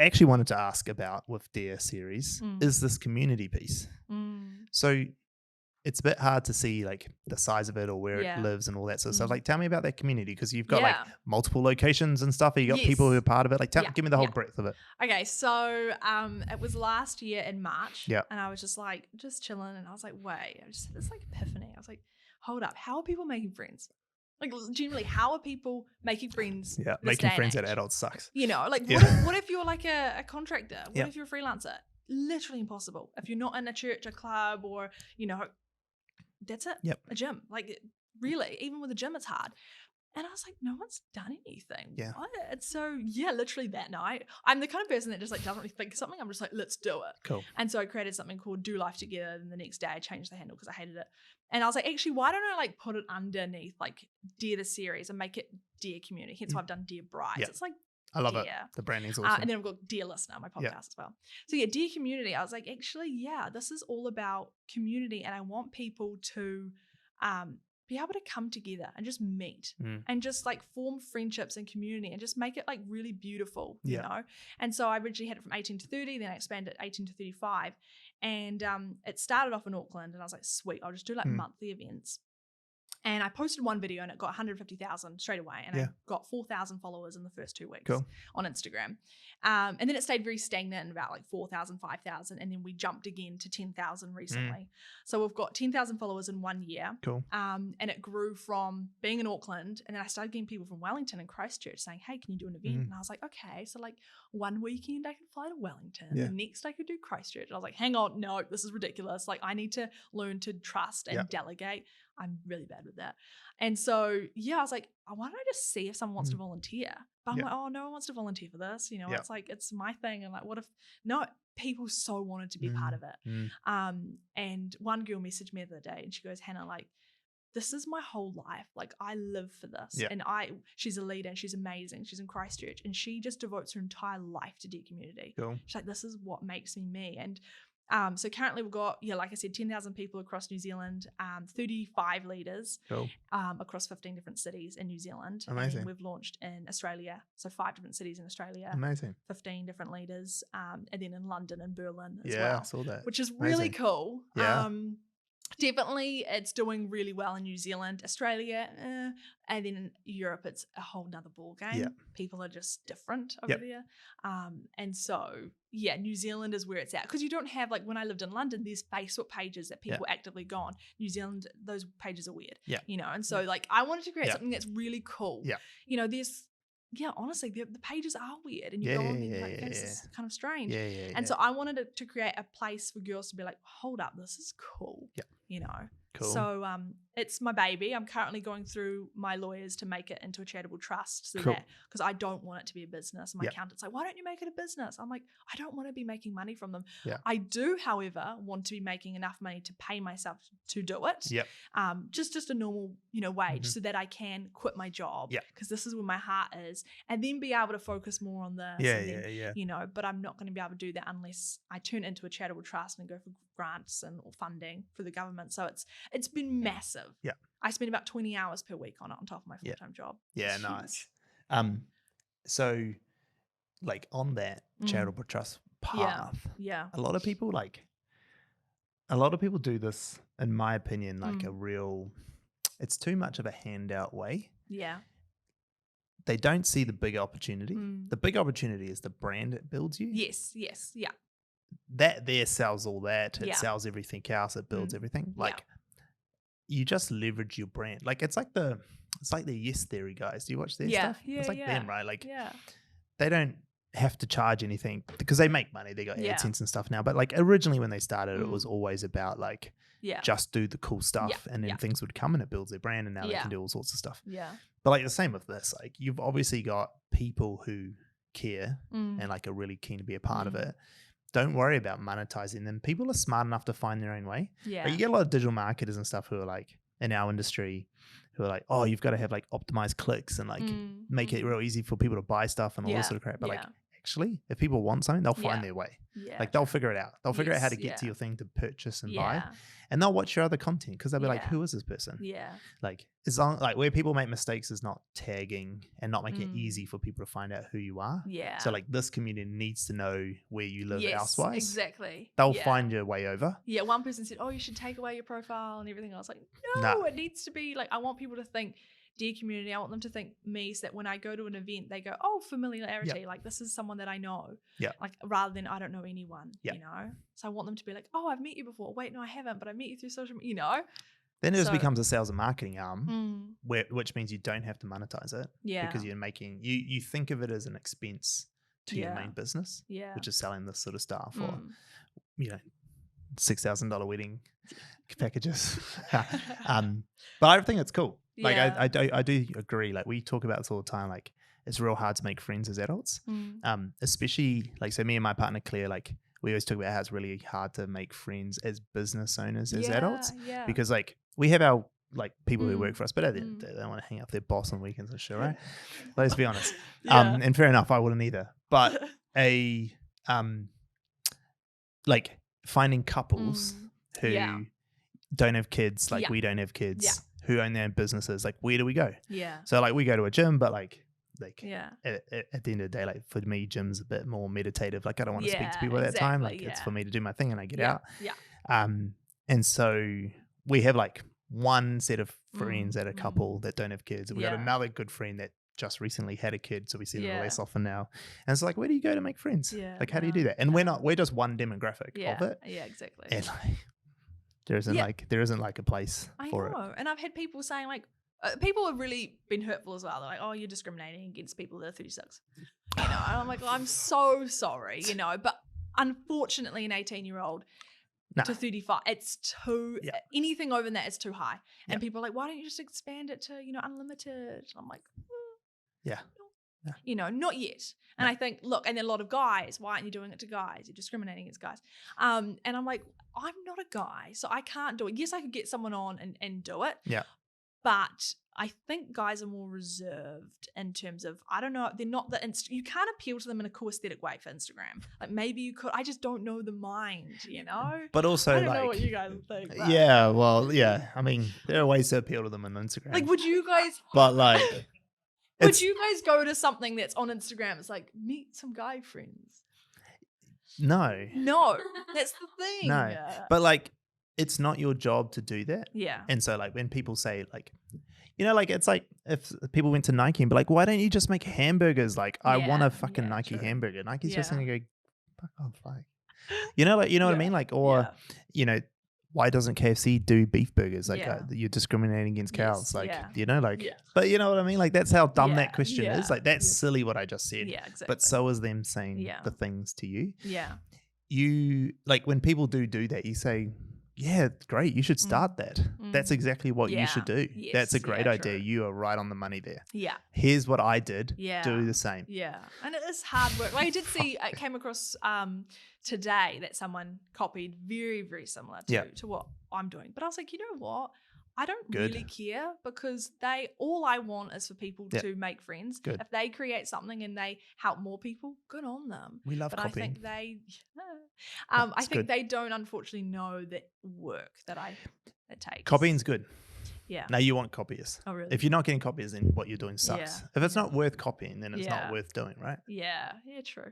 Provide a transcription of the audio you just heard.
actually wanted to ask about with their series is this community piece. So it's a bit hard to see like the size of it or where it lives and all that sort of stuff. Like, tell me about that community, because you've got like multiple locations and stuff. You got people who are part of it. Like, give me the whole breadth of it. Okay, so it was last year in March, and I was just chilling, and I was like, wait, I just had this like epiphany. I was like, hold up, how are people making friends? Like, generally, how are people making friends? Yeah, making friends at adults sucks. You know, like what if you're like a contractor? What if you're a freelancer? Literally impossible. If you're not in a church, a club, or that's it. Yep. A gym. Like, really, even with a gym, it's hard. And I was like, no one's done anything. Yeah. What? And so, literally that night, I'm the kind of person that just like doesn't really think of something. I'm just like, let's do it. Cool. And so I created something called Do Life Together. And the next day I changed the handle because I hated it. And I was like, actually, why don't I like put it underneath like Dear the series and make it Dear Community? Hence why I've done Dear Brides. Yeah. It's like, I love it. The branding's awesome. And then I've got Dear Listener, my podcast as well. So Dear Community, I was like, actually, this is all about community, and I want people to be able to come together and just meet and just like form friendships and community and just make it like really beautiful, you know? And so I originally had it from 18 to 30, then I expanded it 18 to 35. And it started off in Auckland, and I was like, sweet, I'll just do like monthly events. And I posted one video and it got 150,000 straight away. And I got 4,000 followers in the first 2 weeks on Instagram. And then it stayed very stagnant, about like 4,000, 5,000. And then we jumped again to 10,000 recently. So we've got 10,000 followers in 1 year. Cool. And it grew from being in Auckland. And then I started getting people from Wellington and Christchurch saying, hey, can you do an event? And I was like, okay. So like one weekend I can fly to Wellington. The next I could do Christchurch. And I was like, hang on, no, this is ridiculous. Like, I need to learn to trust and delegate. I'm really bad with that. And so, I was like, why don't I just see if someone wants to volunteer? But I'm like, oh, no one wants to volunteer for this. You know, it's like, it's my thing. And like, what if, no, people so wanted to be part of it. And one girl messaged me the other day and she goes, Hannah, like, this is my whole life. Like, I live for this. And she's a leader and she's amazing. She's in Christchurch and she just devotes her entire life to Dear Community. Cool. She's like, this is what makes me me. And so currently we've got, like I said, 10,000 people across New Zealand, 35 leaders across 15 different cities in New Zealand. Amazing. And we've launched in Australia, so 5 different cities in Australia. Amazing. 15 different leaders, and then in London and Berlin as well. well. I saw that. Which is really cool. Yeah. Definitely it's doing really well in New Zealand, Australia, and then in Europe it's a whole nother ball game. People are just different over there. And so, New Zealand is where it's at. Because you don't have, like, when I lived in London, there's Facebook pages that people actively go on. New Zealand, those pages are weird. You know, and so like I wanted to create something that's really cool. You know, there's honestly, the pages are weird, and you go on and you're like, this is kind of strange. And so I wanted to create a place for girls to be like, hold up, this is cool. You know. Cool. So it's my baby. I'm currently going through my lawyers to make it into a charitable trust, so that, because I don't want it to be a business. My accountant's like, why don't you make it a business? I'm like, I don't want to be making money from them. I do, however, want to be making enough money to pay myself to do it. Just a normal, wage, so that I can quit my job, because this is where my heart is, and then be able to focus more on this. But I'm not going to be able to do that unless I turn it into a charitable trust and go for grants and or funding for the government. So it's been massive. I spend about 20 hours per week on it, on top of my full-time job. It's nice. So like on that charitable trust path, a lot of people do this, in my opinion, like it's too much of a handout way. They don't see the big opportunity. The big opportunity is the brand it builds you. Yes. That there sells all that. It sells everything else. It builds everything. Like you just leverage your brand. Like it's like the Yes Theory guys. Do you watch their stuff? It's like them, right? Like they don't have to charge anything because they make money. They got AdSense and stuff now. But like originally when they started, it was always about like just do the cool stuff and then things would come and it builds their brand, and now they can do all sorts of stuff. But like the same with this, like you've obviously got people who care and like are really keen to be a part of it. Don't worry about monetizing them. People are smart enough to find their own way. Like you get a lot of digital marketers and stuff who are like in our industry who are like, oh, you've got to have like optimized clicks and like make it real easy for people to buy stuff and all this sort of crap. But like actually, if people want something, they'll find their way. Yeah. Like they'll figure it out. They'll figure out how to get to your thing to purchase and buy. Yeah. And they'll watch your other content because they'll be like, who is this person? Yeah. Like, it's on, like where people make mistakes is not tagging and not making it easy for people to find out who you are. Yeah. So like this community needs to know where you live elsewise. Exactly. They'll find your way over. Yeah. One person said, oh, you should take away your profile and everything. I was like, no, it needs to be like, I want people to think, dear community, I want them to think me so that when I go to an event, they go, oh, familiarity. Like this is someone that I know. Yeah. Like rather than I don't know anyone, you know? So I want them to be like, oh, I've met you before. Wait, no, I haven't, but I met you through social media, you know? Then it just becomes a sales and marketing arm, which means you don't have to monetize it. Yeah. Because you're making, you think of it as an expense to your main business, which is selling this sort of stuff or, you know, $6,000 wedding packages. But I think it's cool. Like I do agree. Like we talk about this all the time. Like it's real hard to make friends as adults. Especially like, so me and my partner Claire, like we always talk about how it's really hard to make friends as business owners as adults. Yeah. Because like we have our like people who work for us, but at the end of the day, they don't want to hang out with their boss on weekends and shit, right? Let's be honest. And fair enough, I wouldn't either. But like finding couples who don't have kids, like we don't have kids, who own their own businesses, like where do we go? Yeah. So like we go to a gym, but like at the end of the day, like for me, gym's a bit more meditative. Like I don't want to speak to people at that time. Like it's for me to do my thing and I get out. Yeah. And so we have like one set of friends at a couple that don't have kids. And we got another good friend that just recently had a kid, so we see them less often now. And it's like, where do you go to make friends? Yeah. Like how do you do that? And we're just one demographic of it. Yeah, exactly. And like there isn't like a place for it. And I've had people saying like, people have really been hurtful as well. They're like, oh, you're discriminating against people that are 36. You know, and I'm like, well, I'm so sorry, you know, but unfortunately an 18-year-old to 35, it's too, anything over that is too high. And people are like, why don't you just expand it to, you know, unlimited? I'm like, you know, not yet. And I think, look, and then a lot of guys, why aren't you doing it to guys? You're discriminating against guys. And I'm like, I'm not a guy, so I can't do it. Yes, I could get someone on and do it. Yeah. But I think guys are more reserved in terms of, I don't know, they're not you can't appeal to them in a cool aesthetic way for Instagram. Like maybe you could, I just don't know the mind, you know? But also I don't know what you guys think. But. Yeah, well, yeah. I mean, there are ways to appeal to them on Instagram. Like would you guys... But like... would you guys go to something that's on Instagram? It's like, meet some guy friends. No. No, that's the thing. No, but like, it's not your job to do that. Yeah. And so like when people say like, you know, like it's like if people went to Nike and be like, why don't you just make hamburgers? Like I want a fucking Nike hamburger. Nike's just going to go, fuck off. Like, you know, like, you know what I mean? Like, or, you know, why doesn't KFC do beef burgers? Like you're discriminating against cows. Like, you know, like, but you know what I mean? Like that's how dumb that question is. Like that's silly what I just said. Yeah, exactly. But so is them saying the things to you. Yeah. You, like when people do that, you say, yeah, great. You should start that. That's exactly what you should do. Yes. That's a great idea. True. You are right on the money there. Yeah. Here's what I did. Yeah. Do the same. Yeah. And it is hard work. Like I did see, it came across today that someone copied very, very similar to what I'm doing. But I was like, you know what? I don't really care because all I want is for people to make friends. Good. If they create something and they help more people, good on them. We love copying. I think they don't unfortunately know the work that it takes. Copying's good. Yeah. Now you want copiers. Oh, really? If you're not getting copiers, then what you're doing sucks. If it's not worth copying, then it's not worth doing, right? Yeah. Yeah, true.